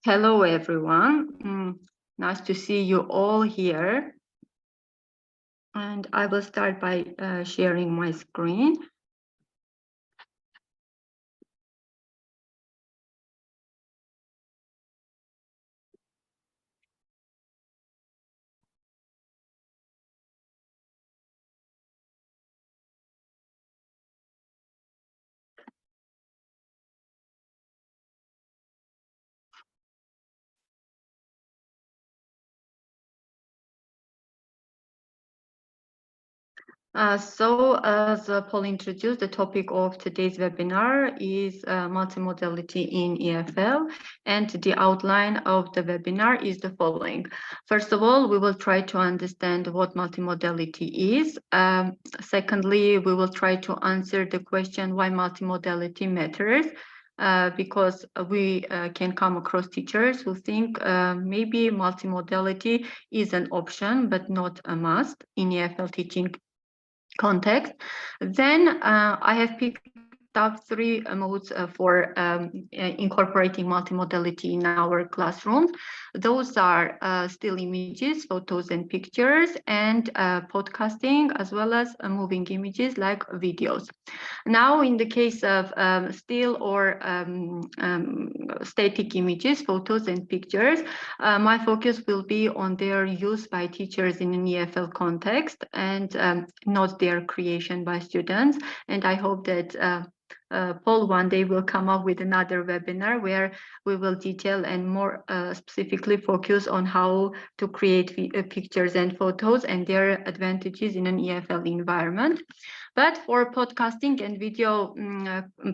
Hello, everyone. Nice to see you all here. And I will start by sharing my screen. As Paul introduced, the topic of today's webinar is multimodality in EFL, and the outline of the webinar is the following. First of all, we will try to understand what multimodality is. Secondly, we will try to answer the question why multimodality matters. Because we can come across teachers who think maybe multimodality is an option, but not a must in EFL teaching context. Then I have picked up three modes for incorporating multimodality in our classrooms. Those are still images, photos and pictures, and podcasting, as well as moving images like videos. Now, in the case of still or static images, photos and pictures, my focus will be on their use by teachers in an EFL context and not their creation by students. And I hope that Paul one day will come up with another webinar where we will detail and more specifically focus on how to create pictures and photos and their advantages in an EFL environment. But for podcasting and video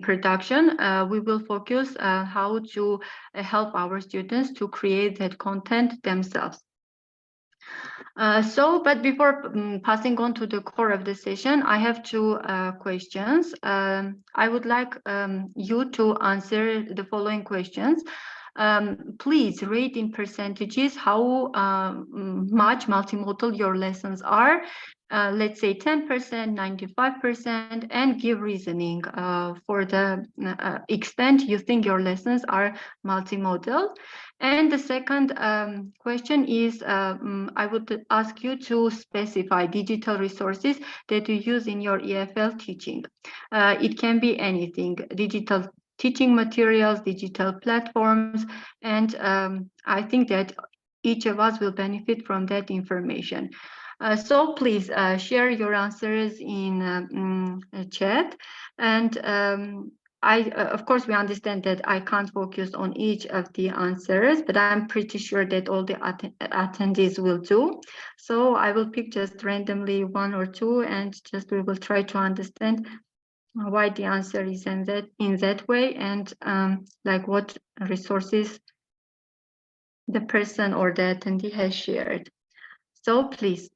production, we will focus how to help our students to create that content themselves. But before passing on to the core of the session, I have two questions. I would like you to answer the following questions. Please rate in percentages how much multimodal your lessons are. Let's say 10%, 95%, and give reasoning for the extent you think your lessons are multimodal. And the second question is, I would ask you to specify digital resources that you use in your EFL teaching. It can be anything, digital teaching materials, digital platforms, and I think that each of us will benefit from that information. So please share your answers in chat. And of course, we understand that I can't focus on each of the answers, but I'm pretty sure that all the attendees will do. So I will pick just randomly one or two, and just we will try to understand why the answer is in that way, and like what resources the person or the attendee has shared. So please.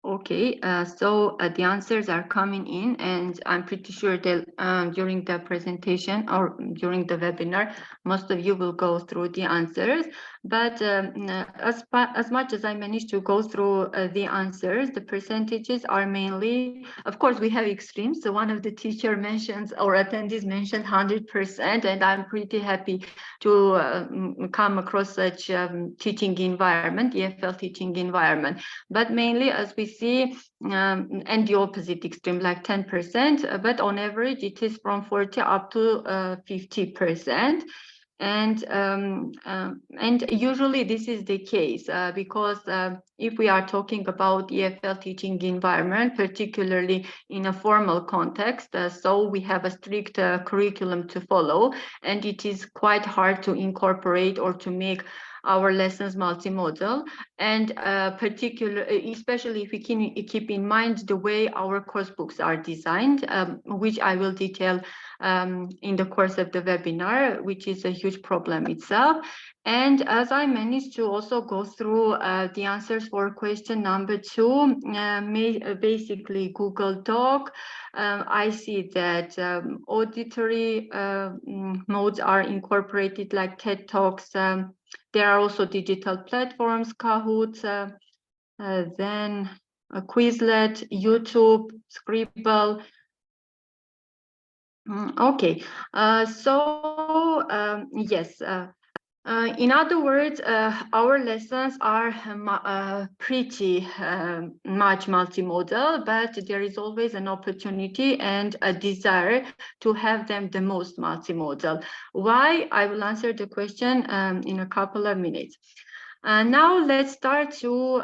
Okay, so the answers are coming in, and I'm pretty sure that during the presentation or during the webinar, most of you will go through the answers. But as much as I managed to go through the answers, the percentages are mainly, of course, we have extremes. So one of the teacher mentions or attendees mentioned 100%, and I'm pretty happy to come across such teaching environment, EFL teaching environment. But mainly, as we see, and the opposite extreme, like 10%, but on average, it is from 40 up to 50%. And usually this is the case because if we are talking about EFL teaching environment, particularly in a formal context, so we have a strict curriculum to follow, and it is quite hard to incorporate or to make our lessons multimodal, and especially if we can keep in mind the way our course books are designed, which I will detail in the course of the webinar, which is a huge problem itself. And as I managed to also go through the answers for question number 2, basically Google Doc, I see that auditory modes are incorporated, like TED Talks. There are also digital platforms, Kahoot, then Quizlet, YouTube, Scribble. Okay, yes. In other words, our lessons are pretty much multimodal, but there is always an opportunity and a desire to have them the most multimodal. Why? I will answer the question in a couple of minutes. Now let's start to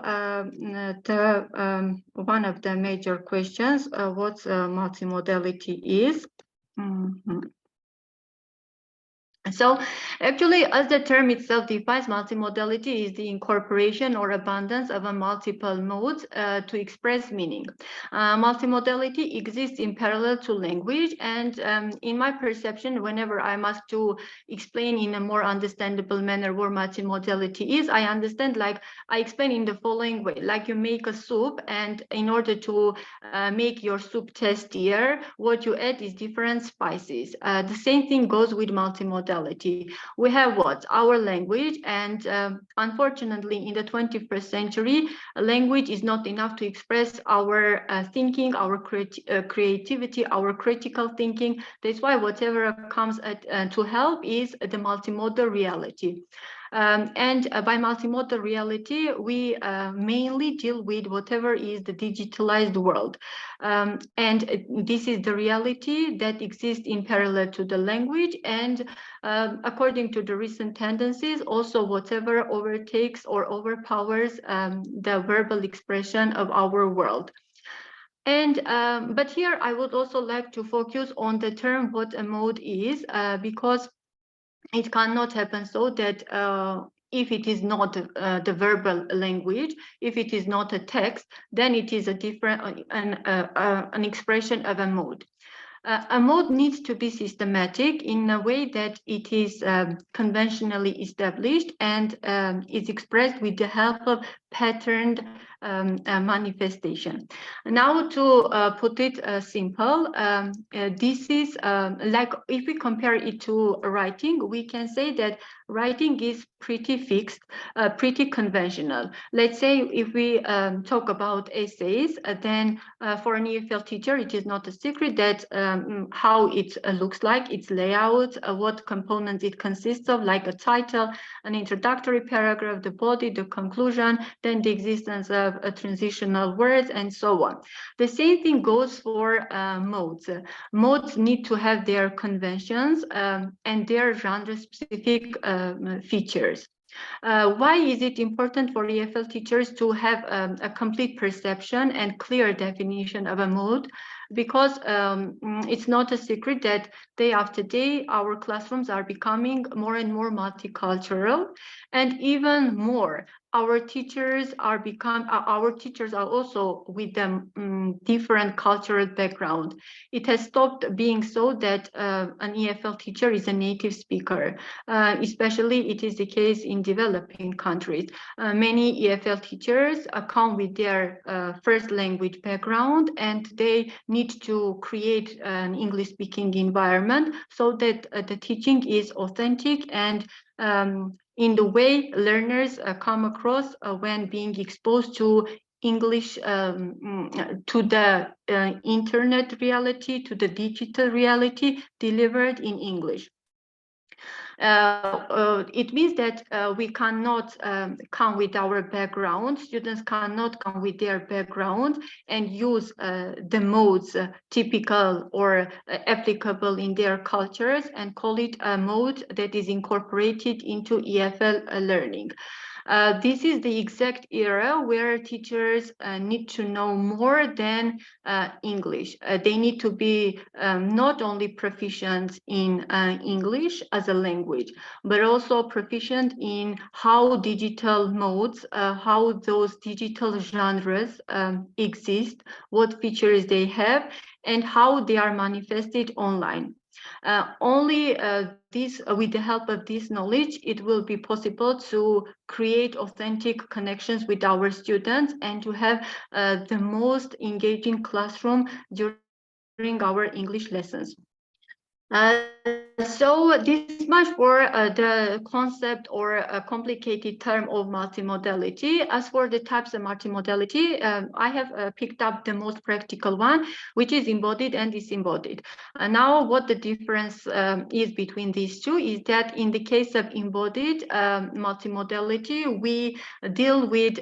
one of the major questions, what multimodality is. So actually, as the term itself defines, multimodality is the incorporation or abundance of a multiple modes to express meaning. Multimodality exists in parallel to language, and in my perception, whenever I must to explain in a more understandable manner what multimodality is, I understand, like I explain in the following way: like you make a soup, and in order to make your soup tastier, what you add is different spices. The same thing goes with multimodality. We have what? Our language, and unfortunately in the 21st century, language is not enough to express our thinking, our creativity, our critical thinking. That's why whatever comes to help is the multimodal reality. And by multimodal reality, we mainly deal with whatever is the digitalized world. And this is the reality that exists in parallel to the language, and according to the recent tendencies, also whatever overtakes or overpowers the verbal expression of our world. And but here I would also like to focus on the term what a mode is, because it cannot happen so that if it is not the verbal language, if it is not a text, then it is a different an expression of a mode. A mode needs to be systematic in a way that it is conventionally established and is expressed with the help of patterned manifestation. Now, to put it simple, this is like if we compare it to writing, we can say that writing is pretty fixed, pretty conventional. Let's say if we talk about essays, then for an EFL teacher, it is not a secret that how it looks like, its layout, what components it consists of, like a title, an introductory paragraph, the body, the conclusion, then the existence of transitional words, and so on. The same thing goes for modes. Modes need to have their conventions and their genre-specific features. Why is it important for EFL teachers to have a complete perception and clear definition of a mode? Because it's not a secret that day after day, our classrooms are becoming more and more multicultural, and even more, our teachers are also with them different cultural background. It has stopped being so that an EFL teacher is a native speaker. Especially it is the case in developing countries. Many EFL teachers come with their first language background, and they need to create an English-speaking environment so that the teaching is authentic and in the way learners come across when being exposed to English, to the internet reality, to the digital reality delivered in English. It means that we cannot come with our background. Students cannot come with their background and use the modes typical or applicable in their cultures and call it a mode that is incorporated into EFL learning. This is the exact era where teachers need to know more than English. They need to be not only proficient in English as a language, but also proficient in how digital modes, how those digital genres exist, what features they have, and how they are manifested online. Only with the help of this knowledge, it will be possible to create authentic connections with our students and to have the most engaging classroom during our English lessons. So this much for the concept or a complicated term of multimodality. As for the types of multimodality, I have picked up the most practical one, which is embodied and disembodied. Now, what the difference is between these two is that in the case of embodied multimodality, we deal with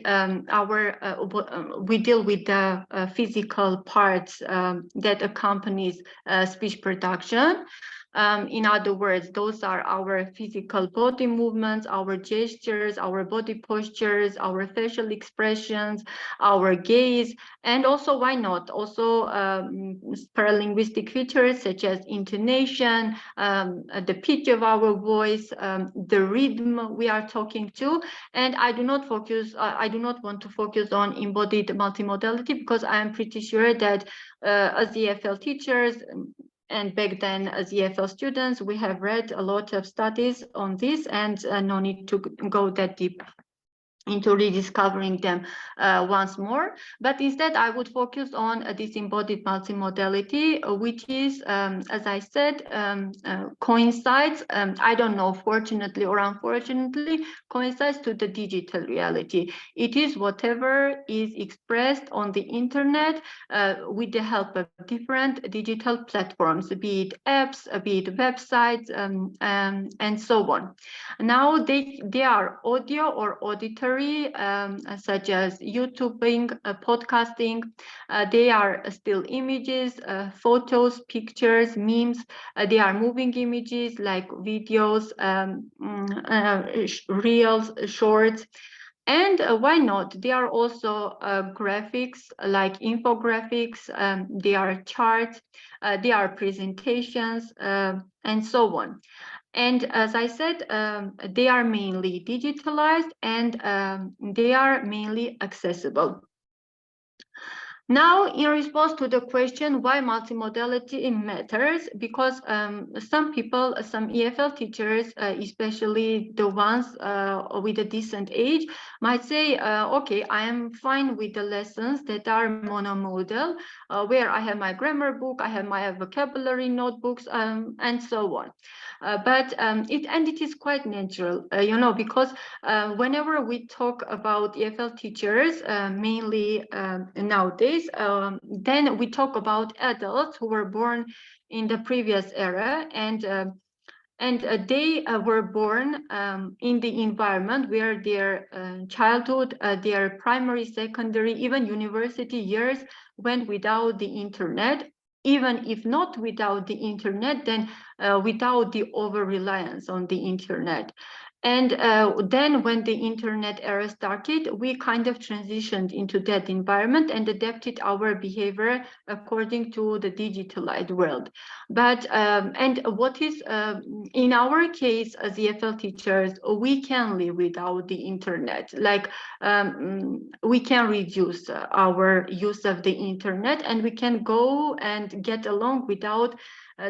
the physical parts that accompanies speech production. In other words, those are our physical body movements, our gestures, our body postures, our facial expressions, our gaze, and also, why not, also paralinguistic features such as intonation, the pitch of our voice, the rhythm we are talking to. And I do not want to focus on embodied multimodality because I am pretty sure that as EFL teachers, and back then as EFL students, we have read a lot of studies on this, and no need to go that deep into rediscovering them once more. But instead, I would focus on this embodied multimodality, which is, as I said, coincides, I don't know, fortunately or unfortunately, coincides to the digital reality. It is whatever is expressed on the internet with the help of different digital platforms, be it apps, be it websites, and so on. Now they are audio or auditory, such as YouTubing, podcasting. They are still images, photos, pictures, memes. They are moving images like videos, reels, shorts. And why not? They are also graphics like infographics, they are charts, they are presentations, and so on. And as I said, they are mainly digitalized and they are mainly accessible. Now, in response to the question why multimodality matters, because some people, some EFL teachers, especially the ones with a decent age, might say, okay, I am fine with the lessons that are monomodal, where I have my grammar book, I have my vocabulary notebooks, and so on. But it is quite natural, because whenever we talk about EFL teachers, mainly nowadays, then we talk about adults who were born in the previous era, and they were born in the environment where their childhood, their primary, secondary, even university years went without the internet. Even if not without the internet, then without the over-reliance on the internet. And then when the internet era started, we kind of transitioned into that environment and adapted our behavior according to the digitalized world. But, and what is, in our case as EFL teachers, we can live without the internet. Like we can reduce our use of the internet and we can go and get along without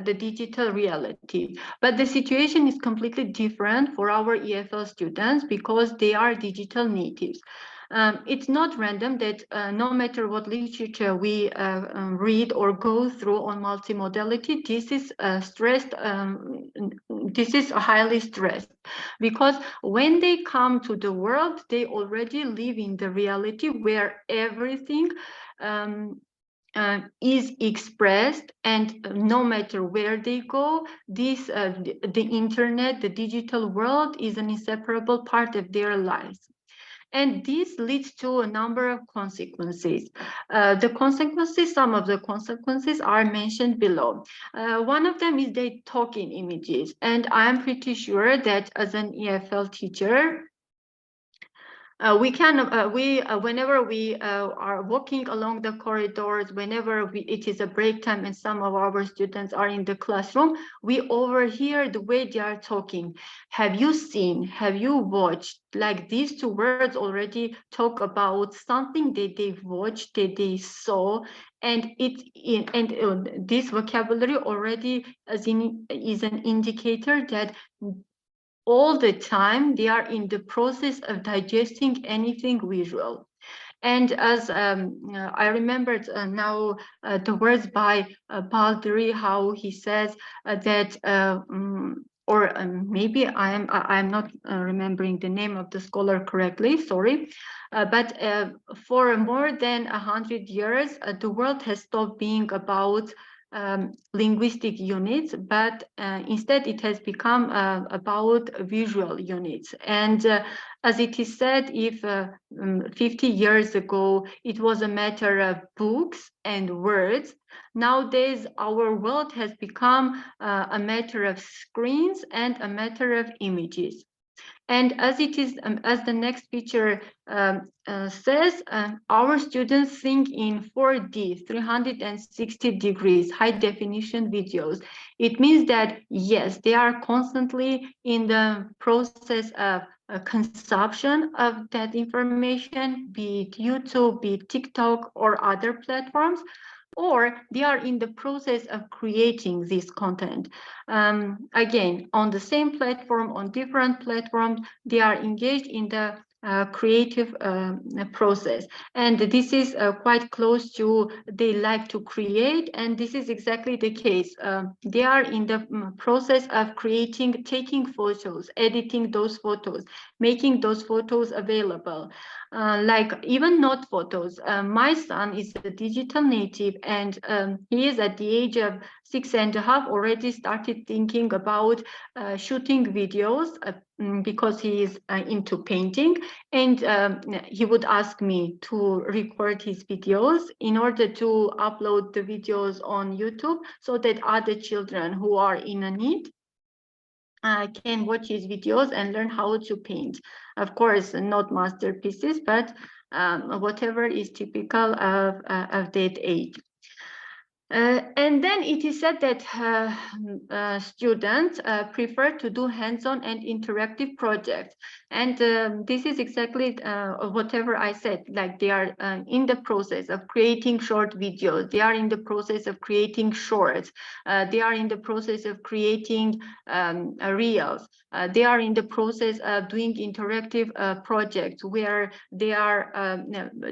the digital reality. But the situation is completely different for our EFL students because they are digital natives. It's not random that no matter what literature we read or go through on multimodality, this is stressed. This is highly stressed because when they come to the world, they already live in the reality where everything is expressed, and no matter where they go, this the internet, the digital world, is an inseparable part of their lives. And this leads to a number of consequences. Some of the consequences are mentioned below. One of them is they talk in images. And I'm pretty sure that as an EFL teacher, whenever we are walking along the corridors, whenever it is a break time and some of our students are in the classroom, we overhear the way they are talking. Have you seen, have you watched? Like, these two words already talk about something that they've watched, that they saw, and this vocabulary already is an indicator that all the time they are in the process of digesting anything visual. And as I remembered now the words by Baldry, how he says that maybe I'm not remembering the name of the scholar correctly, sorry, but for more than 100 years the world has stopped being about linguistic units, but instead it has become about visual units. And as it is said, if 50 years ago it was a matter of books and words, nowadays our world has become a matter of screens and a matter of images. And as it is, as the next picture says, our students think in 4D, 360 degrees, high definition videos. It means that, yes, they are constantly in the process of consumption of that information, be it YouTube, be it TikTok or other platforms, or they are in the process of creating this content. Again, on the same platform, on different platforms, they are engaged in the creative process. And this is quite close to they like to create, and this is exactly the case. They are in the process of creating, taking photos, editing those photos, making those photos available. Like even not photos. My son is a digital native, and he is at the age of 6.5 already started thinking about shooting videos because he is into painting, and he would ask me to record his videos in order to upload the videos on YouTube so that other children who are in a need can watch his videos and learn how to paint. Of course, not masterpieces, but whatever is typical of that age. And then it is said that students prefer to do hands-on and interactive projects. And this is exactly whatever I said, like they are in the process of creating short videos. They are in the process of creating shorts. They are in the process of creating reels. They are in the process of doing interactive projects where they are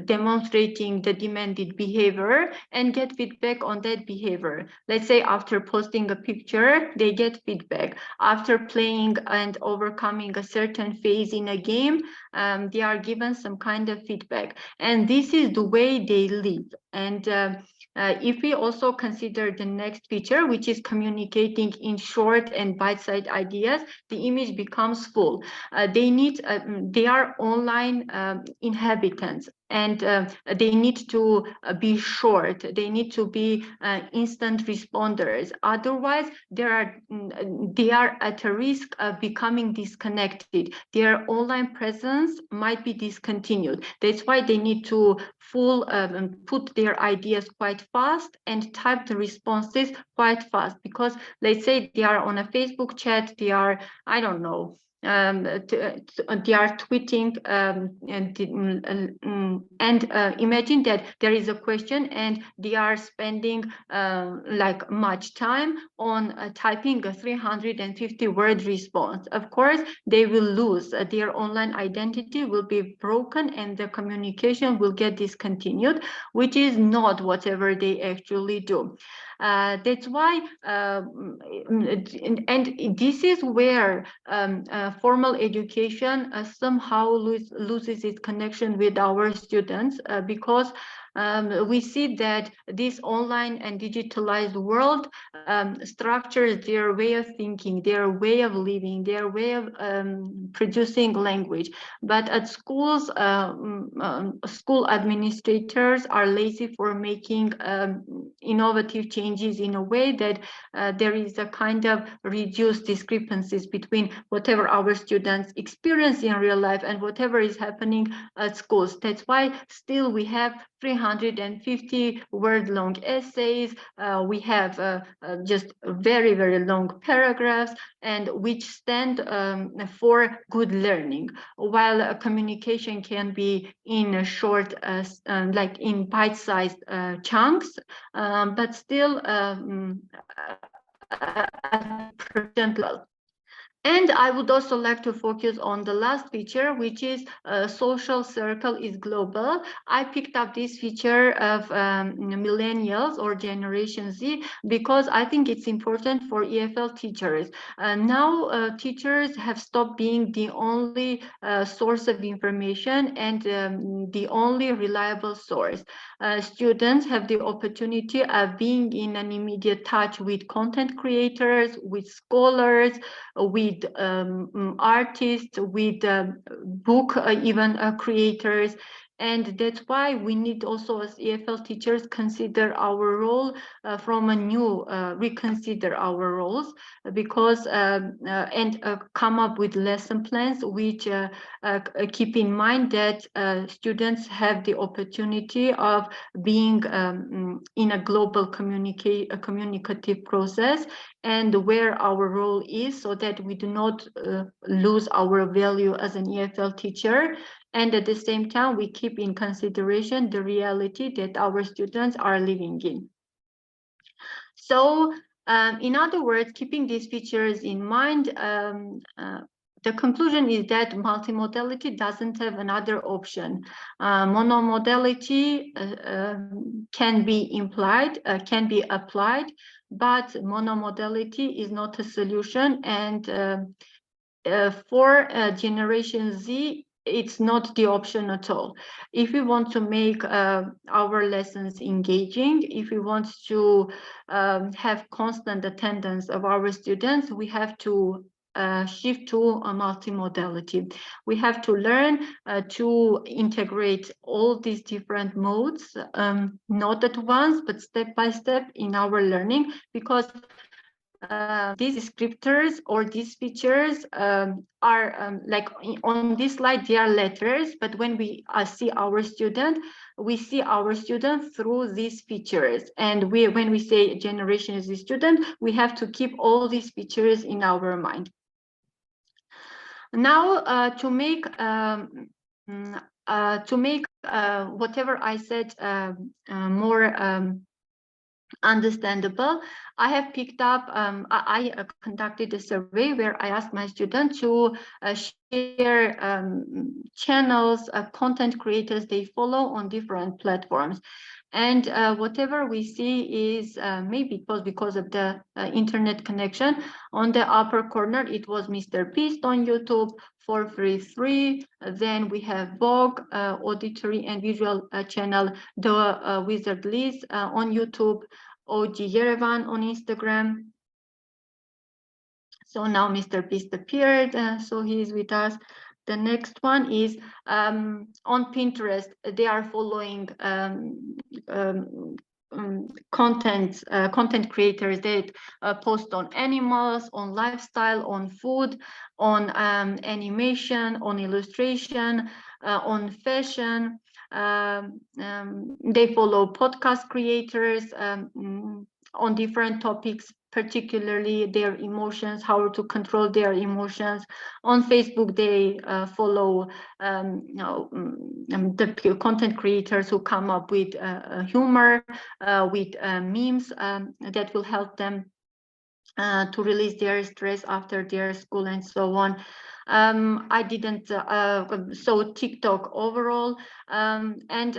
demonstrating the demanded behavior and get feedback on that behavior. Let's say after posting a picture, they get feedback. After playing and overcoming a certain phase in a game, they are given some kind of feedback. And this is the way they live. And if we also consider the next feature, which is communicating in short and bite-sized ideas, the image becomes full. They are online inhabitants, and they need to be short. They need to be instant responders. Otherwise, they are at a risk of becoming disconnected. Their online presence might be discontinued. That's why they need to put their ideas quite fast and type the responses quite fast. Because let's say they are on a Facebook chat, they are, I don't know, they are tweeting and imagine that there is a question and they are spending like much time on typing a 350 word response. Of course, they will lose their online identity, will be broken, and the communication will get discontinued, which is not whatever they actually do. That's why, and this is where formal education somehow loses its connection with our students, because we see that this online and digitalized world structures their way of thinking, their way of living, their way of producing language. But at schools, school administrators are lazy for making innovative changes in a way that there is a kind of reduced discrepancies between whatever our students experience in real life and whatever is happening at schools. That's why still we have 350 word long essays, we have just very, very long paragraphs, and which stand for good learning, while communication can be in a short, like in bite-sized chunks, but still at present level. And I would also like to focus on the last feature, which is social circle is global. I picked up this feature of millennials or Generation Z because I think it's important for EFL teachers. Now teachers have stopped being the only source of information and the only reliable source. Students have the opportunity of being in an immediate touch with content creators, with scholars, with artists, with book even creators. And that's why we need also as EFL teachers consider our role from a new, reconsider our roles, because and come up with lesson plans which keep in mind that students have the opportunity of being in a global communicative process, and where our role is, so that we do not lose our value as an EFL teacher. And at the same time, we keep in consideration the reality that our students are living in. So, in other words, keeping these features in mind, the conclusion is that multimodality doesn't have another option. Monomodality can be implied, can be applied, but monomodality is not a solution. And for Generation Z, it's not the option at all. If we want to make our lessons engaging, if we want to have constant attendance of our students, we have to shift to a multimodality. We have to learn to integrate all these different modes, not at once, but step by step in our learning, because these descriptors or these features are like on this slide, they are letters, but when we see our student, we see our student through these features. And when we say Generation is a student, we have to keep all these features in our mind. Now, to make whatever I said more understandable, I have picked up, I conducted a survey where I asked my students to share channels, content creators they follow on different platforms. And whatever we see is, maybe it was because of the internet connection, on the upper corner, it was Mr. Beast on YouTube, 433. Then we have Vogue, auditory and visual channel, The Wizard Liz on YouTube, OG Yerevan on Instagram. So now Mr. Beast appeared, so he is with us. The next one is on Pinterest. They are following content creators that post on animals, on lifestyle, on food, on animation, on illustration, on fashion. They follow podcast creators, on different topics, particularly their emotions, how to control their emotions. On Facebook, they follow the content creators who come up with humor, with memes that will help them to release their stress after their school and so on. I didn't so TikTok overall, and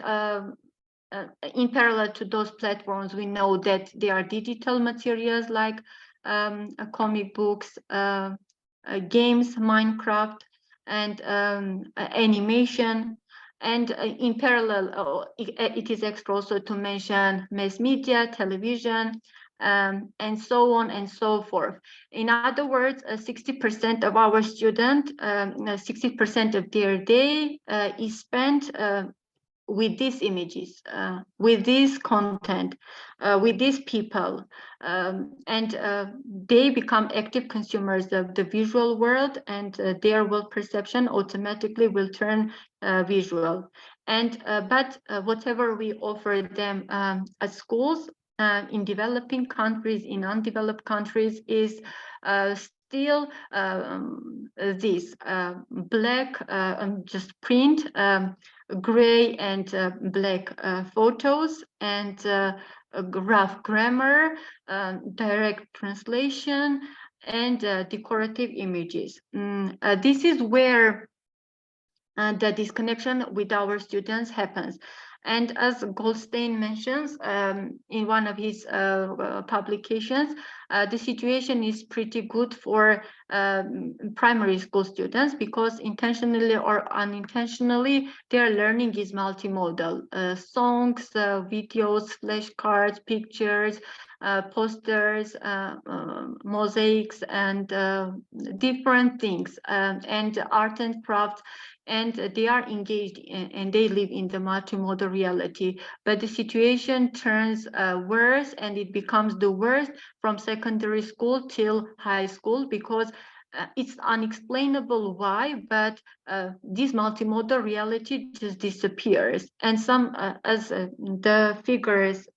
in parallel to those platforms, we know that there are digital materials like comic books, games, Minecraft, and animation. And in parallel, it is extra also to mention mass media, television, and so on and so forth. In other words, 60% of our students, 60% of their day is spent with these images, with this content, with these people, and they become active consumers of the visual world, and their world perception automatically will turn visual. And but whatever we offer them at schools, in developing countries, in undeveloped countries, is still this black, just print, gray and black photos, and rough grammar, direct translation, and decorative images. This is where the disconnection with our students happens. And as Goldstein mentions in one of his publications, the situation is pretty good for primary school students, because intentionally or unintentionally, their learning is multimodal. Songs, videos, flashcards, pictures, posters, mosaics, and different things, and art and craft. And they are engaged and they live in the multimodal reality. But the situation turns worse, and it becomes the worst from secondary school till high school, because it's unexplainable why, but this multimodal reality just disappears. And some, as the figures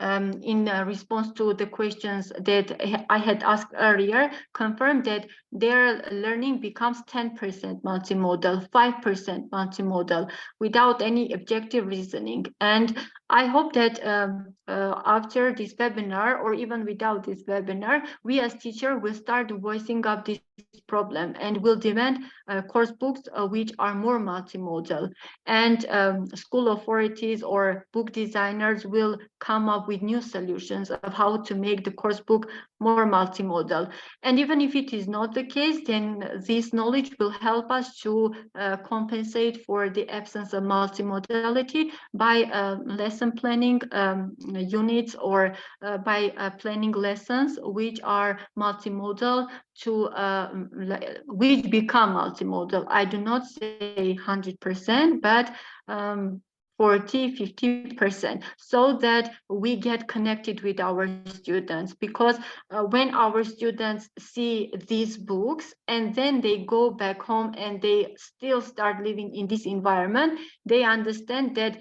in response to the questions that I had asked earlier, confirmed that their learning becomes 10% multimodal, 5% multimodal, without any objective reasoning. And I hope that after this webinar, or even without this webinar, we as teachers will start voicing up this problem, and will demand course books which are more multimodal. And school authorities or book designers will come up with new solutions of how to make the course book more multimodal. And even if it is not the case, then this knowledge will help us to compensate for the absence of multimodality by lesson planning units, or by planning lessons which are multimodal, to which become multimodal. I do not say 100%, but 40–50%, so that we get connected with our students. Because when our students see these books and then they go back home and they still start living in this environment, they understand that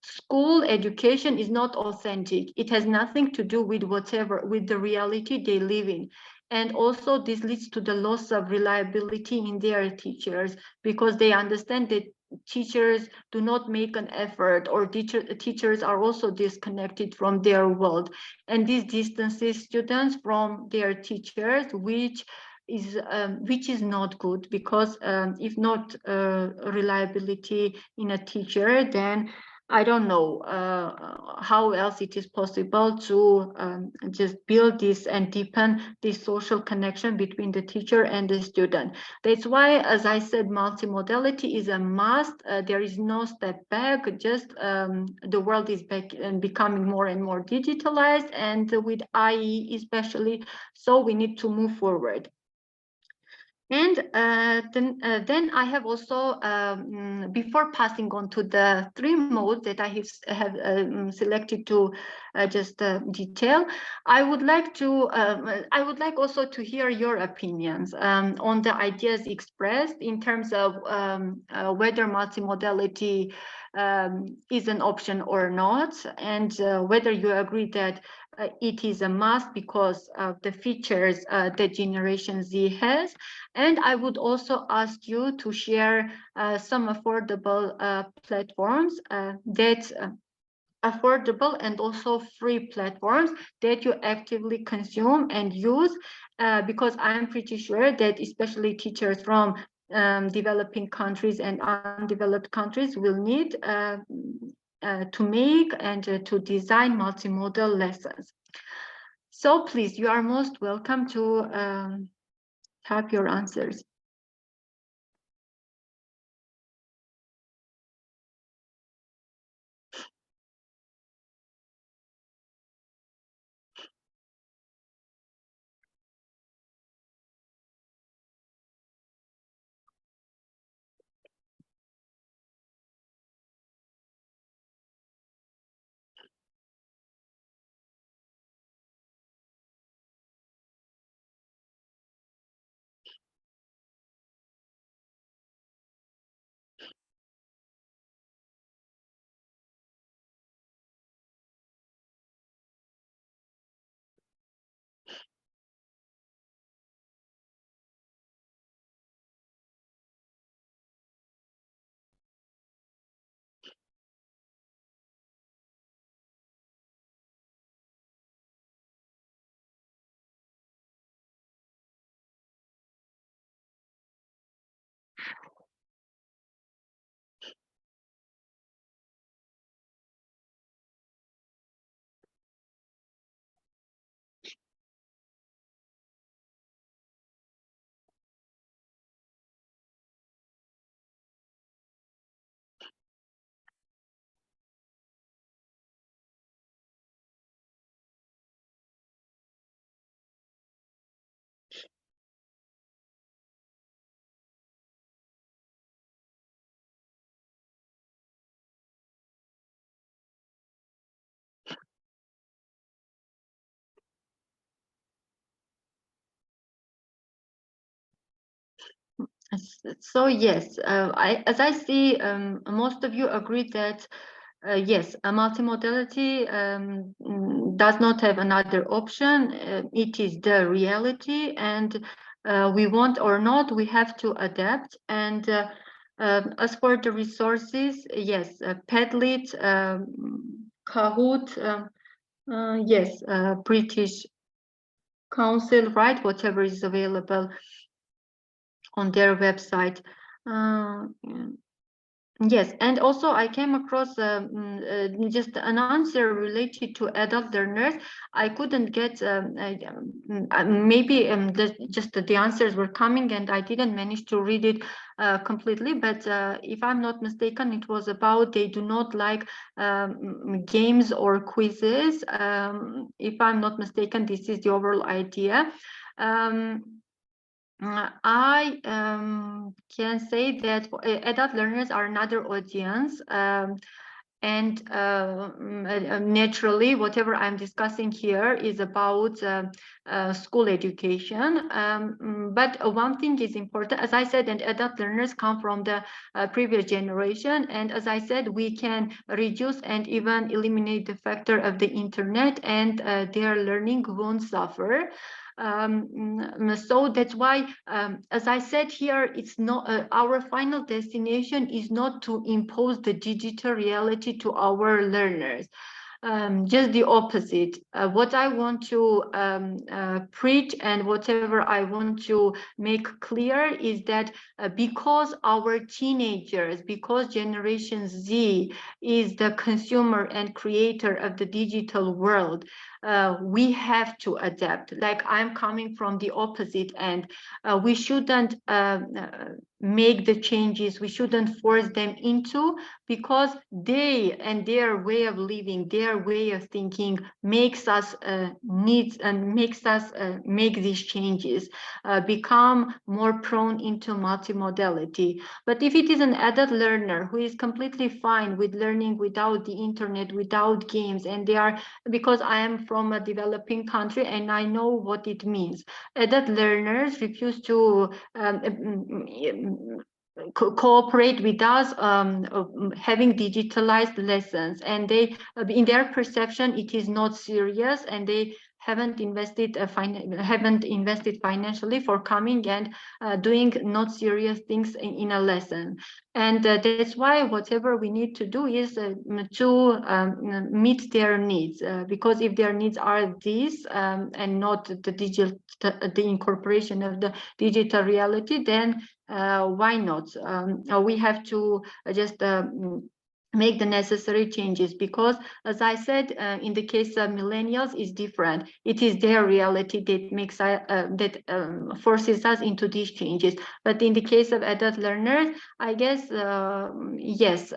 school education is not authentic. It has nothing to do with the reality they live in. And also this leads to the loss of reliability in their teachers, because they understand that teachers do not make an effort, or teachers are also disconnected from their world. And this distances students from their teachers, which is not good, because if not reliability in a teacher, then I don't know how else it is possible to just build this and deepen this social connection between the teacher and the student. That's why, as I said, multimodality is a must. There is no step back. Just the world is back and becoming more and more digitalized, and with IE especially, so we need to move forward. And then I have also, before passing on to the 3 modes that I have selected to just detail, I would like also to hear your opinions on the ideas expressed in terms of whether multimodality is an option or not, and whether you agree that it is a must because of the features that Generation Z has. And I would also ask you to share some affordable platforms that affordable and also free platforms that you actively consume and use, because I'm pretty sure that especially teachers from developing countries and undeveloped countries will need to make and to design multimodal lessons. So please, you are most welcome to type your answers. So yes, as I see, most of you agree that yes, a multimodality does not have another option. It is the reality, and we want or not, we have to adapt. And as for the resources, yes, Padlet, Kahoot, yes, British Council, right? Whatever is available on their website. Yes, and also I came across just an answer related to adult learners. I couldn't get maybe just the answers were coming and I didn't manage to read it completely. But if I'm not mistaken, it was about they do not like games or quizzes. If I'm not mistaken, this is the overall idea. I can say that adult learners are another audience, and naturally, whatever I'm discussing here is about school education. But one thing is important, as I said, and adult learners come from the previous generation. And as I said, we can reduce and even eliminate the factor of the internet, and their learning won't suffer. So that's why, as I said here, it's not our final destination is not to impose the digital reality to our learners. Just the opposite. What I want to preach and whatever I want to make clear is that because our teenagers, because Generation Z is the consumer and creator of the digital world, we have to adapt. Like, I'm coming from the opposite end. We shouldn't make the changes, we shouldn't force them into, because they and their way of living, their way of thinking makes us make these changes, become more prone into multimodality. But if it is an adult learner who is completely fine with learning without the internet, without games, and they are, because I am from a developing country and I know what it means. Adult learners refuse to cooperate with us, having digitalized lessons, and they, in their perception, it is not serious, and they haven't invested financially for coming and doing not serious things in a lesson. And that's why whatever we need to do is to meet their needs, because if their needs are these, and not the incorporation of the digital reality, then why not? We have to just make the necessary changes, because as I said, in the case of millennials is different. It is their reality that makes forces us into these changes. But in the case of adult learners, I guess yes,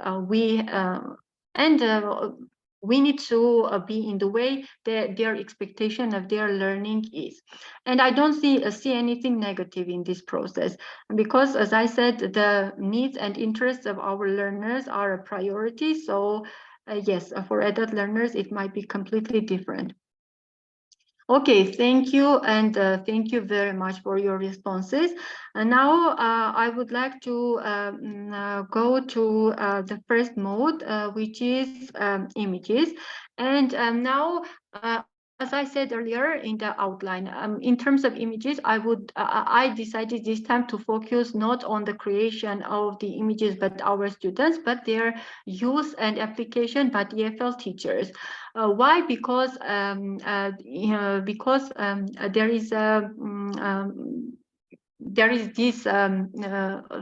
we need to be in the way that their expectation of their learning is. And I don't see anything negative in this process, because as I said, the needs and interests of our learners are a priority. So yes, for adult learners, it might be completely different. Okay, thank you, and thank you very much for your responses. And now I would like to go to the first mode, which is images. And now, as I said earlier in the outline, in terms of images, I decided this time to focus not on the creation of the images by our students, but their use and application by EFL teachers. Why? Because there is this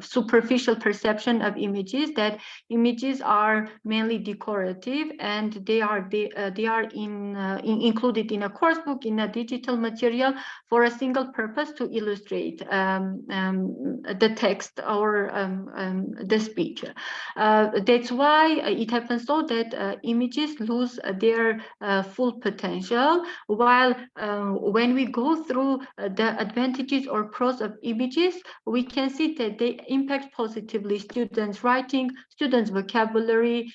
superficial perception of images, that images are mainly decorative, and they are included in a course book, in a digital material, for a single purpose, to illustrate the text or the speech. That's why it happens so that images lose their full potential, while when we go through the advantages or pros of images, we can see that they impact positively students' writing, students' vocabulary,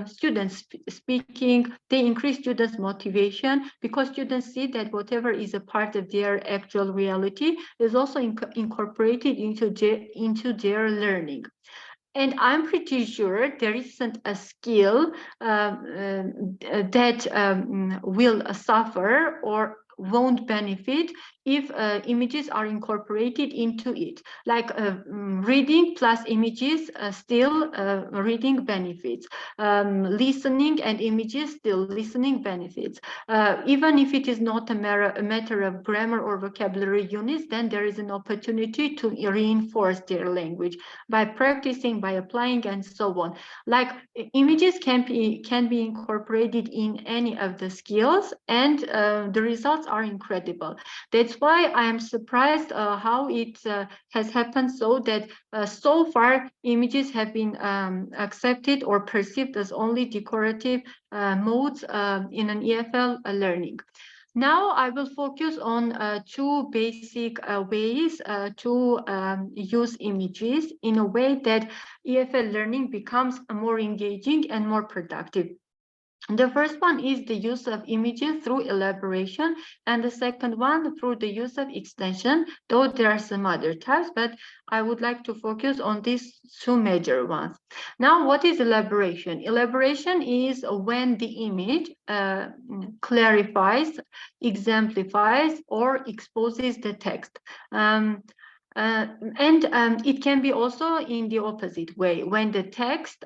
students speaking. They increase students' motivation, because students see that whatever is a part of their actual reality is also incorporated into their learning. And I'm pretty sure there isn't a skill that will suffer or won't benefit if images are incorporated into it. Like reading plus images, still reading benefits. Listening and images, still listening benefits. Even if it is not a matter of grammar or vocabulary units, then there is an opportunity to reinforce their language by practicing, by applying, and so on. Like images can be incorporated in any of the skills, and the results are incredible. That's why I am surprised how it has happened, so that so far images have been accepted or perceived as only decorative modes in an EFL learning. Now I will focus on two basic ways to use images in a way that EFL learning becomes more engaging and more productive. The first one is the use of images through elaboration, and the second one through the use of extension, though there are some other types, but I would like to focus on these two major ones. Now, what is elaboration? Elaboration is when the image clarifies, exemplifies, or exposes the text. It can be also in the opposite way, when the text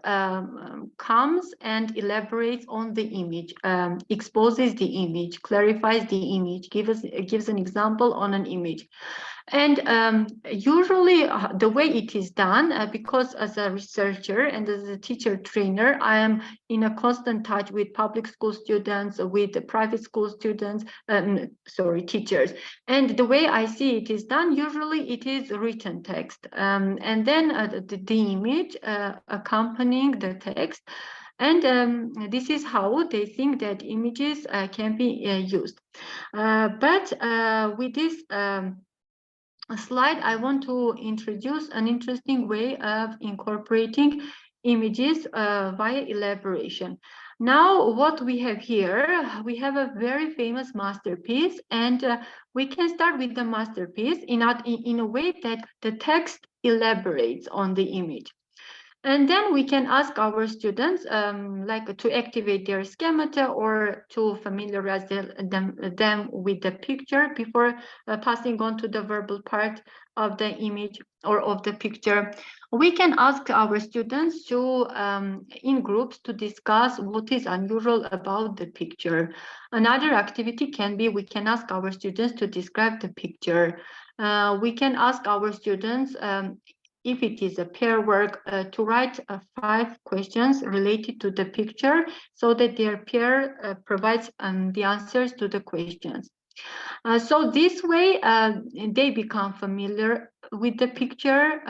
comes and elaborates on the image, exposes the image, clarifies the image, gives an example on an image. And usually the way it is done, because as a researcher and as a teacher trainer, I am in a constant touch with public school students, with the private school students, teachers. And the way I see it is done, usually it is written text, and then the image accompanying the text. And this is how they think that images can be used. But with this slide, I want to introduce an interesting way of incorporating images via elaboration. Now, what we have here, we have a very famous masterpiece, and we can start with the masterpiece in a way that the text elaborates on the image. And then we can ask our students like to activate their schemata or to familiarize them with the picture before passing on to the verbal part of the image or of the picture. We can ask our students to, in groups, to discuss what is unusual about the picture. Another activity can be we can ask our students to describe the picture. We can ask our students if it is a pair work, to write 5 questions related to the picture so that their pair provides the answers to the questions. So this way, they become familiar with the picture,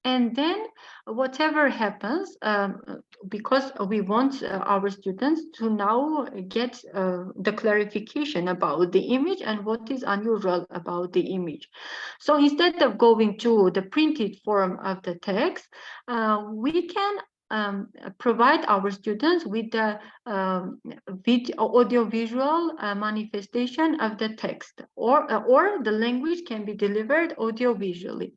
and then whatever happens, because we want our students to now get the clarification about the image and what is unusual about the image. So instead of going to the printed form of the text, we can provide our students with the audio-visual manifestation of the text, or the language can be delivered audio-visually.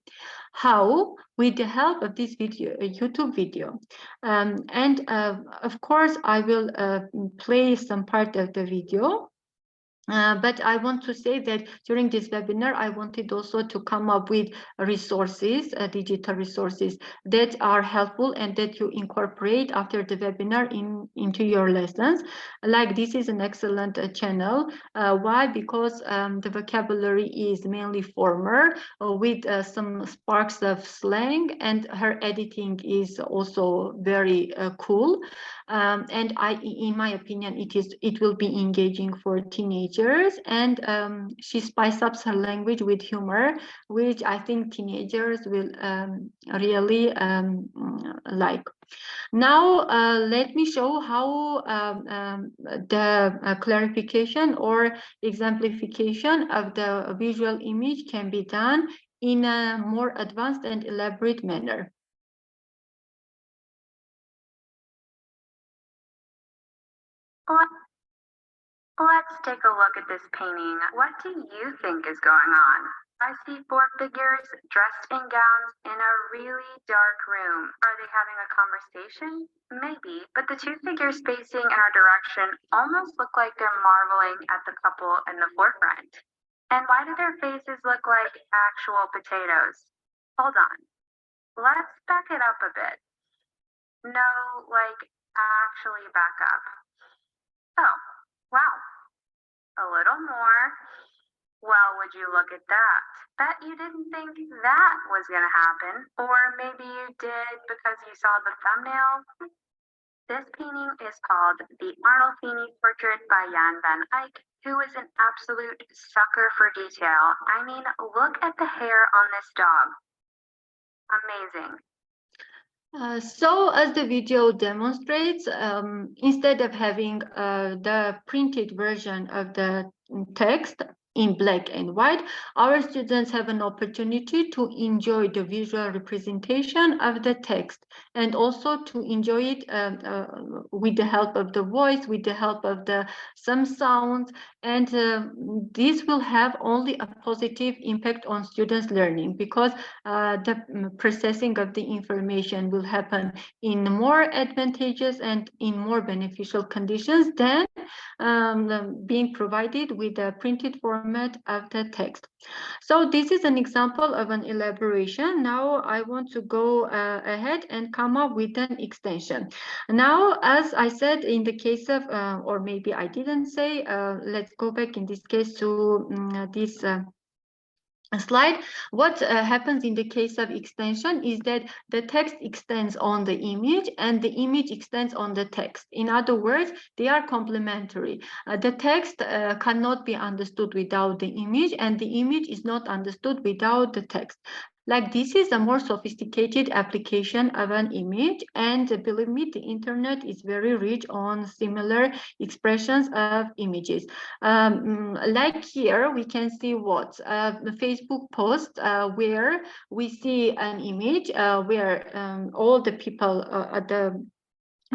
How? With the help of this video, a YouTube video. And of course, I will play some part of the video. But I want to say that during this webinar, I wanted also to come up with resources, digital resources that are helpful and that you incorporate after the webinar into your lessons. Like this is an excellent channel. Why? Because the vocabulary is mainly former with some sparks of slang, and her editing is also very cool. And in my opinion, it will be engaging for teenagers, and she spices up her language with humor, which I think teenagers will really like. Now, let me show how the clarification or exemplification of the visual image can be done in a more advanced and elaborate manner. Let's take a look at this painting. What do you think is going on? I see 4 figures dressed in gowns in a really dark room. Are they having a conversation? Maybe, but the 2 figures facing in our direction almost look like they're marveling at the couple in the forefront. And why do their faces look like actual potatoes? Hold on. Let's back it up a bit. No, like actually back up. Oh, wow. A little more. Well, would you look at that? Bet you didn't think that was going to happen. Or maybe you did because you saw the thumbnail. This painting is called the Arnolfini Portrait by Jan van Eyck, who is an absolute sucker for detail. I mean, look at the hair on this dog. Amazing. So as the video demonstrates, instead of having the printed version of the text in black and white, our students have an opportunity to enjoy the visual representation of the text, and also to enjoy it with the help of the voice, with the help of some sounds, and this will have only a positive impact on students' learning, because the processing of the information will happen in more advantageous and in more beneficial conditions than being provided with the printed format of the text. So this is an example of an elaboration. Now I want to go ahead and come up with an extension. Now, as I said, in the case of, or maybe I didn't say, let's go back in this case to this slide. What happens in the case of extension is that the text extends on the image and the image extends on the text. In other words, they are complementary. The text cannot be understood without the image, and the image is not understood without the text. Like, this is a more sophisticated application of an image, and believe me, the internet is very rich on similar expressions of images. Like here, we can see what the Facebook post where we see an image where all the people at the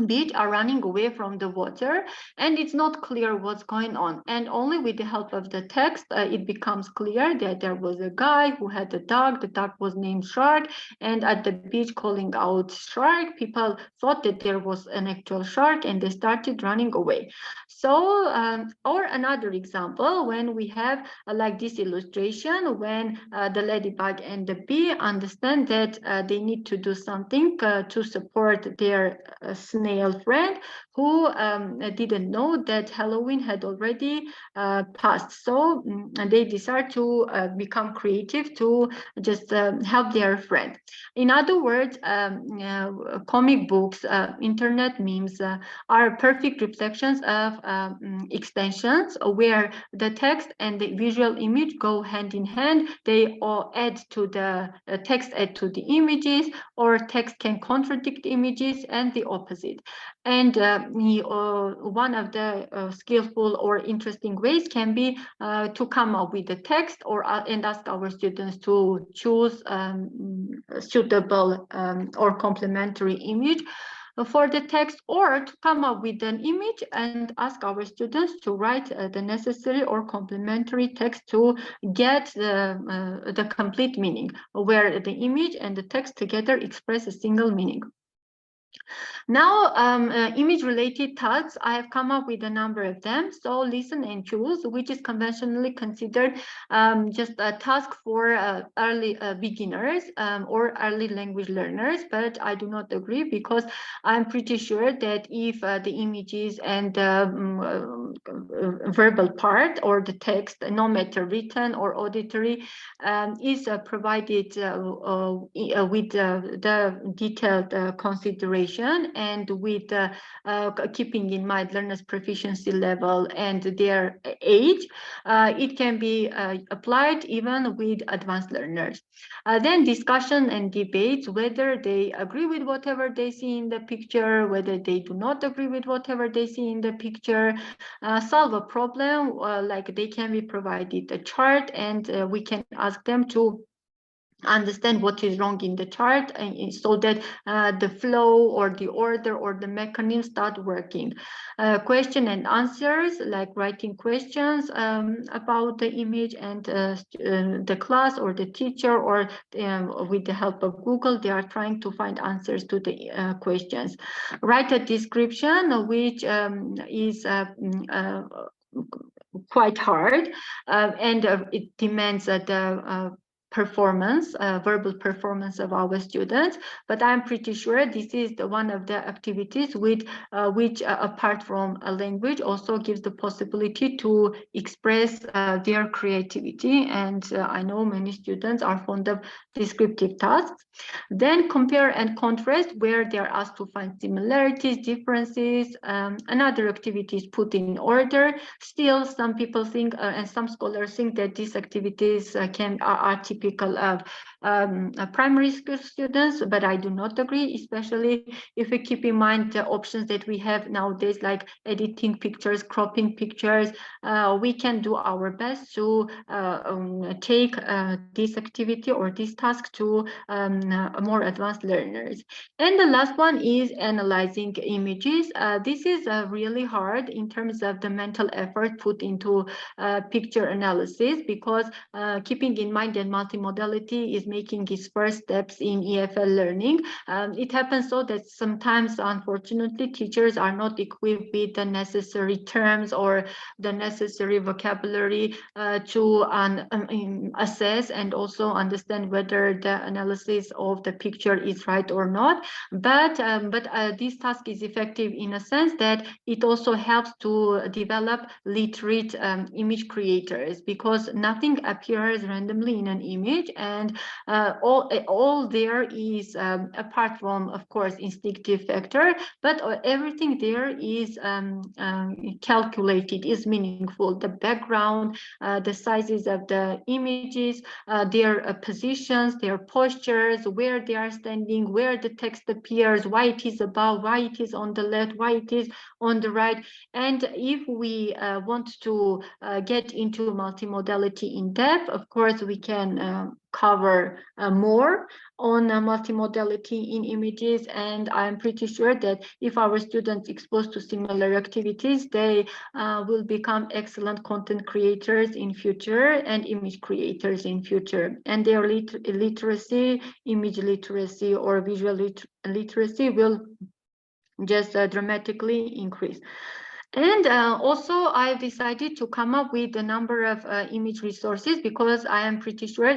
beach are running away from the water, and it's not clear what's going on. And only with the help of the text, it becomes clear that there was a guy who had a dog. The dog was named Shark, and at the beach calling out shark, people thought that there was an actual shark, and they started running away. So, or another example, when we have like this illustration, when the ladybug and the bee understand that they need to do something to support their snail friend, who didn't know that Halloween had already passed. So they decide to become creative to just help their friend. In other words, comic books, internet memes are perfect reflections of extensions where the text and the visual image go hand in hand. They all add to the text, add to the images, or text can contradict images, and the opposite. And one of the skillful or interesting ways can be to come up with the text, or and ask our students to choose suitable or complementary image for the text, or to come up with an image and ask our students to write the necessary or complementary text to get the complete meaning, where the image and the text together express a single meaning. Now, image-related tasks, I have come up with a number of them. So listen and choose, which is conventionally considered just a task for early beginners or early language learners, but I do not agree, because I'm pretty sure that if the images and the verbal part or the text, no matter written or auditory, is provided with the detailed consideration, and with keeping in mind learners' proficiency level and their age, it can be applied even with advanced learners. Then discussion and debates, whether they agree with whatever they see in the picture, whether they do not agree with whatever they see in the picture, solve a problem, like they can be provided a chart, and we can ask them to understand what is wrong in the chart, so that the flow or the order or the mechanism start working. Question and answers, like writing questions about the image, and the class or the teacher, or with the help of Google, they are trying to find answers to the questions. Write a description, which is quite hard, and it demands the performance, verbal performance of our students. But I'm pretty sure this is one of the activities which apart from a language, also gives the possibility to express their creativity. And I know many students are fond of descriptive tasks. Then compare and contrast, where they are asked to find similarities, differences. Another activity is put in order. Still, some people think, and some scholars think, that these activities are typical of primary school students, but I do not agree, especially if we keep in mind the options that we have nowadays, like editing pictures, cropping pictures. We can do our best to take this activity or this task to more advanced learners. And the last one is analyzing images. This is really hard in terms of the mental effort put into picture analysis, because keeping in mind that multimodality is making its first steps in EFL learning, it happens so that sometimes, unfortunately, teachers are not equipped with the necessary terms or the necessary vocabulary to assess and also understand whether the analysis of the picture is right or not. But this task is effective in a sense that it also helps to develop literate image creators, because nothing appears randomly in an image, and all there is, apart from, of course, instinctive factor, but everything there is calculated, is meaningful. The background, the sizes of the images, their positions, their postures, where they are standing, where the text appears, why it is above, why it is on the left, why it is on the right. And if we want to get into multimodality in depth, of course, we can cover more on multimodality in images, and I'm pretty sure that if our students exposed to similar activities, they will become excellent content creators in future and image creators in future, and their literacy, image literacy or visual literacy will just dramatically increase. And also, I've decided to come up with a number of image resources, because I am pretty sure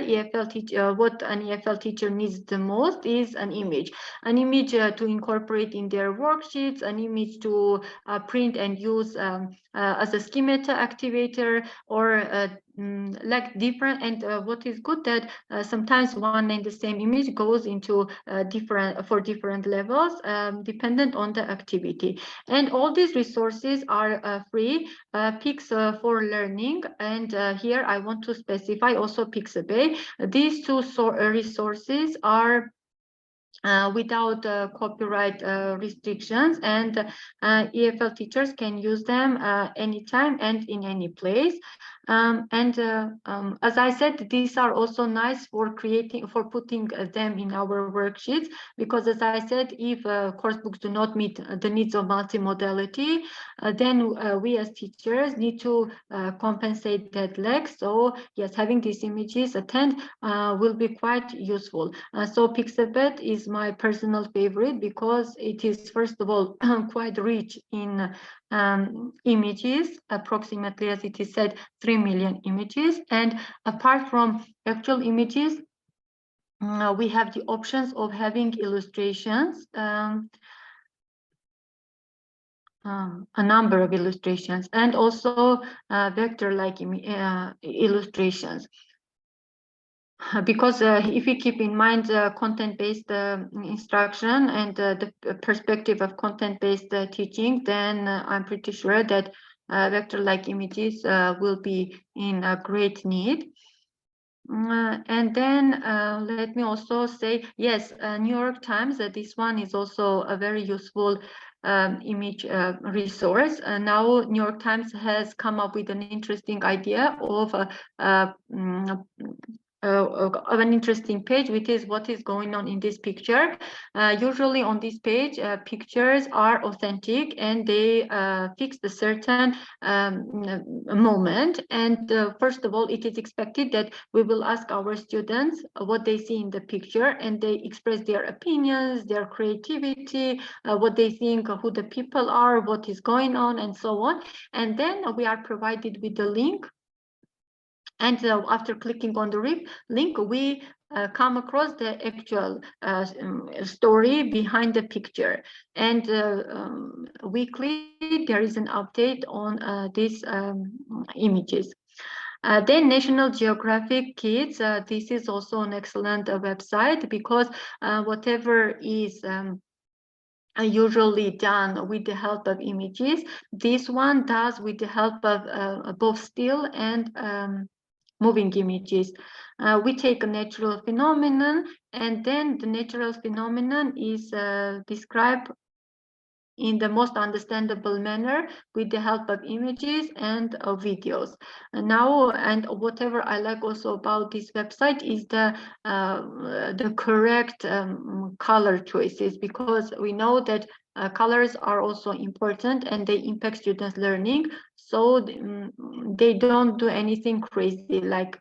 what an EFL teacher needs the most is an image to incorporate in their worksheets, an image to print and use as a schemata activator, or like different. And what is good that sometimes one and the same image goes into different levels dependent on the activity. And all these resources are free. Pix for learning, and here I want to specify also Pixabay. These two resources are without copyright restrictions, and EFL teachers can use them anytime and in any place. As I said, these are also nice for putting them in our worksheets, because as I said, if course books do not meet the needs of multimodality, then we as teachers need to compensate that lag. So yes, having these images attend will be quite useful. So Pixabay is my personal favorite, because it is, first of all, quite rich in images, approximately, as it is said, 3 million images. And apart from actual images, we have the options of having illustrations, a number of illustrations, and also vector-like illustrations. Because if we keep in mind content-based instruction and the perspective of content-based teaching, then I'm pretty sure that vector-like images will be in a great need. And then let me also say, yes, New York Times, this one is also a very useful image resource. Now New York Times has come up with an interesting idea of an interesting page, which is what is going on in this picture. Usually on this page, pictures are authentic and they fix a certain moment. And first of all, it is expected that we will ask our students what they see in the picture, and they express their opinions, their creativity, what they think, who the people are, what is going on, and so on. And then we are provided with the link. And after clicking on the link, we come across the actual story behind the picture. And weekly, there is an update on these images. Then National Geographic Kids, this is also an excellent website, because whatever is usually done with the help of images, this one does with the help of both still and moving images. We take a natural phenomenon, and then the natural phenomenon is described in the most understandable manner with the help of images and videos. And whatever I like also about this website is the correct color choices, because we know that colors are also important and they impact students' learning. So they don't do anything crazy like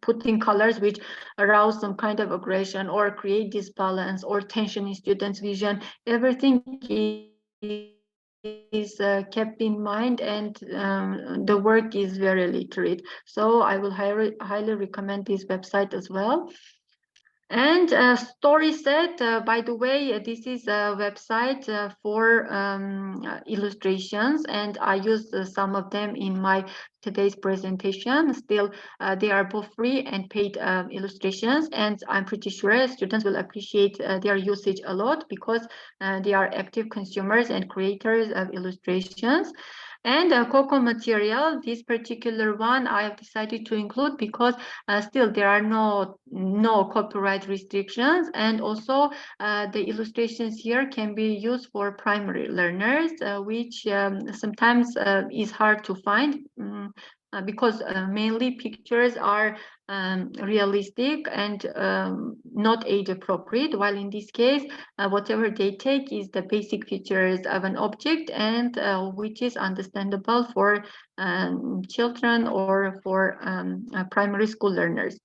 putting colors which arouse some kind of aggression or create disbalance or tension in students' vision. Everything is kept in mind, and the work is very literate. So I will highly recommend this website as well. And StorySet, by the way, this is a website for illustrations, and I used some of them in my today's presentation. Still, they are both free and paid illustrations, and I'm pretty sure students will appreciate their usage a lot, because they are active consumers and creators of illustrations. And Cocoa material, this particular one I have decided to include because still there are no copyright restrictions, and also the illustrations here can be used for primary learners, which sometimes is hard to find. because mainly pictures are realistic and not age appropriate, while in this case whatever they take is the basic features of an object, and which is understandable for children or for primary school learners.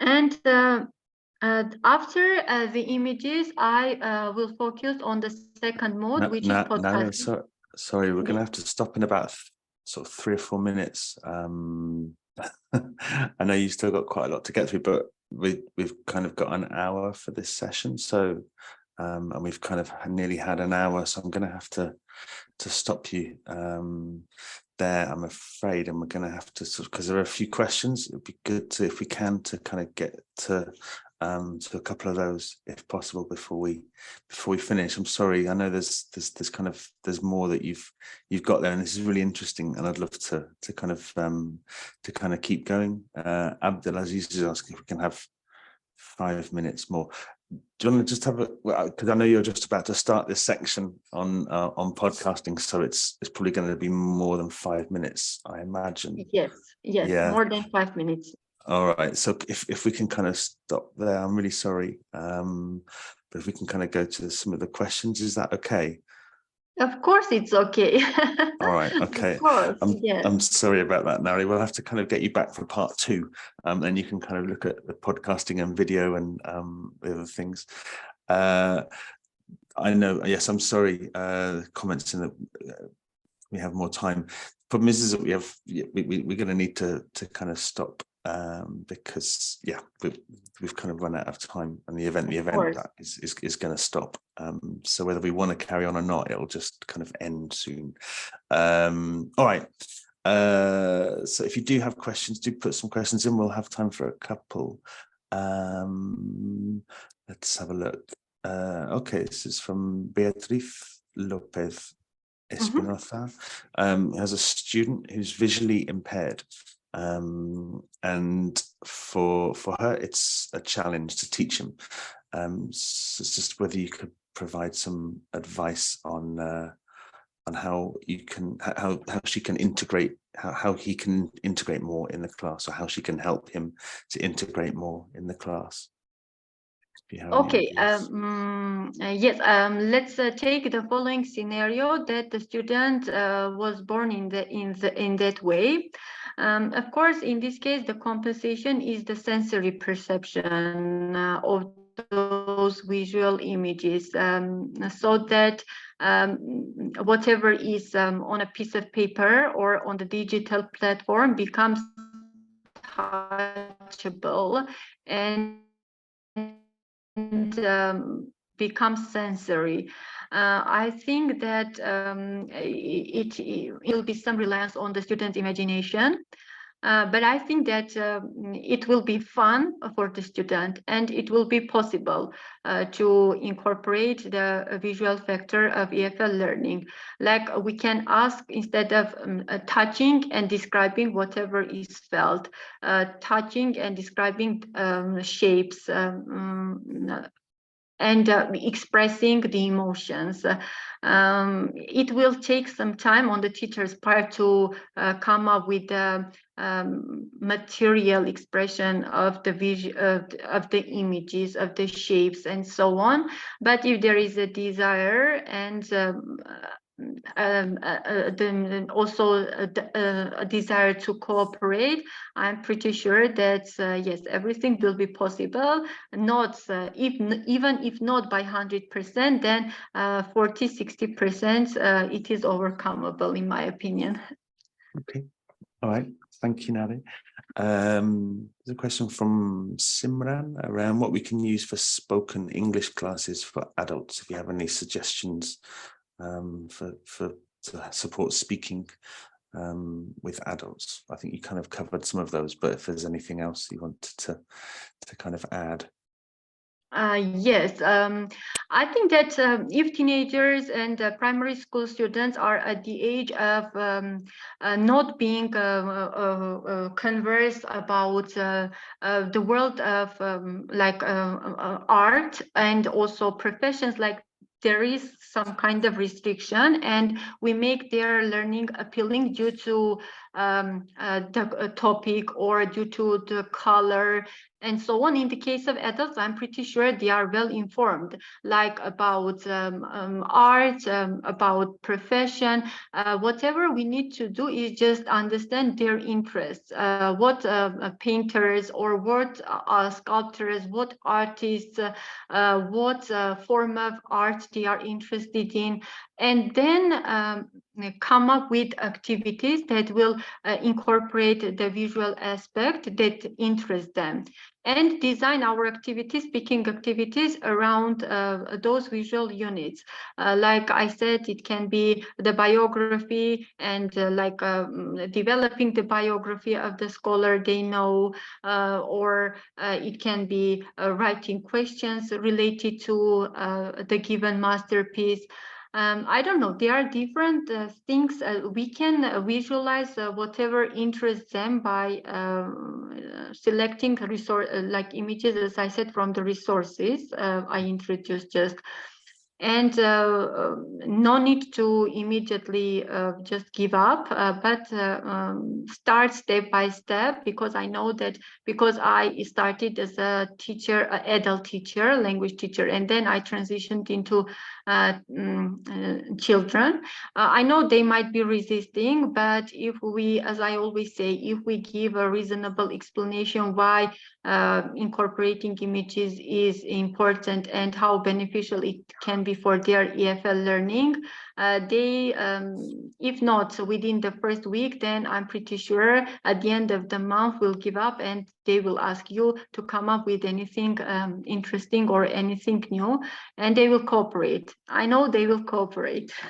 And after the images, I will focus on the second mode, which is podcasting. Sorry, we're going to have to stop in about sort of 3 or 4 minutes. I know you still got quite a lot to get through, but we've kind of got an hour for this session. So, and we've kind of nearly had an hour, so I'm going to have to stop you there, I'm afraid, and we're going to have to sort of, because there are a few questions. It'd be good to, if we can, to kind of get to a couple of those, if possible, before we finish. I'm sorry. I know there's more that you've got there, and this is really interesting, and I'd love to kind of keep going. Abdelaziz is asking if we can have 5 minutes more. Do you want to just have because I know you're just about to start this section on podcasting, so it's probably going to be more than 5 minutes, I imagine. Yes, yeah. More than 5 minutes. All right, so if we can kind of stop there, I'm really sorry, but if we can kind of go to some of the questions, is that okay? Of course it's okay. All right, okay. Of course, I'm sorry about that, Nare. We'll have to kind of get you back for part 2, and you can kind of look at the podcasting and video and the other things. I know, yes, I'm sorry, comments in the we have more time. Problem is that we're going to need to kind of stop because we've kind of run out of time, and the event that is going to stop. So whether we want to carry on or not, it'll just kind of end soon. All right. So if you do have questions, do put some questions in. We'll have time for a couple. Let's have a look. Okay, this is from Beatriz Lopez Espinoza. Has a student who's visually impaired, and for her it's a challenge to teach him. So it's just whether you could provide some advice on how you can how she can integrate, how he can integrate more in the class, or how she can help him to integrate more in the class. Okay, yes, let's take the following scenario, that the student was born in that way. Of course, in this case, the compensation is the sensory perception of those visual images, so that whatever is on a piece of paper or on the digital platform becomes touchable and becomes sensory. I think that it will be some reliance on the student's imagination, but I think that it will be fun for the student, and it will be possible to incorporate the visual factor of EFL learning. Like, we can ask, instead of touching and describing whatever is felt, touching and describing shapes, and expressing the emotions. It will take some time on the teacher's part to come up with the material expression of the of the images, of the shapes, and so on. But if there is a desire and then also a desire to cooperate, I'm pretty sure that yes, everything will be possible. Not even if not by 100%, then 40-60% it is overcomable, in my opinion. Okay, all right, thank you, Nare. There's a question from Simran around what we can use for spoken English classes for adults. If you have any suggestions to support speaking with adults. I think you kind of covered some of those, but if there's anything else you wanted to kind of add. Yes, I think that if teenagers and primary school students are at the age of not being conversed about the world of art, and also professions like there is some kind of restriction, and we make their learning appealing due to the topic or due to the color and so on. In the case of adults, I'm pretty sure they are well informed, like about art, about profession. Whatever we need to do is just understand their interests, what painters or what sculptors, what artists, what form of art they are interested in, and then come up with activities that will incorporate the visual aspect that interests them, and design our activities, speaking activities, around those visual units. Like I said, it can be the biography and developing the biography of the scholar they know, or it can be writing questions related to the given masterpiece. I don't know, there are different things. We can visualize whatever interests them by selecting resource, like images, as I said, from the resources I introduced just. And no need to immediately just give up, but start step by step, because I know that, because I started as a teacher, adult teacher, language teacher, and then I transitioned into children. I know they might be resisting, but if we, as I always say, if we give a reasonable explanation why incorporating images is important and how beneficial it can be for their EFL learning, they, if not within the first week, then I'm pretty sure at the end of the month will give up, and they will ask you to come up with anything interesting or anything new, and they will cooperate. I know they will cooperate.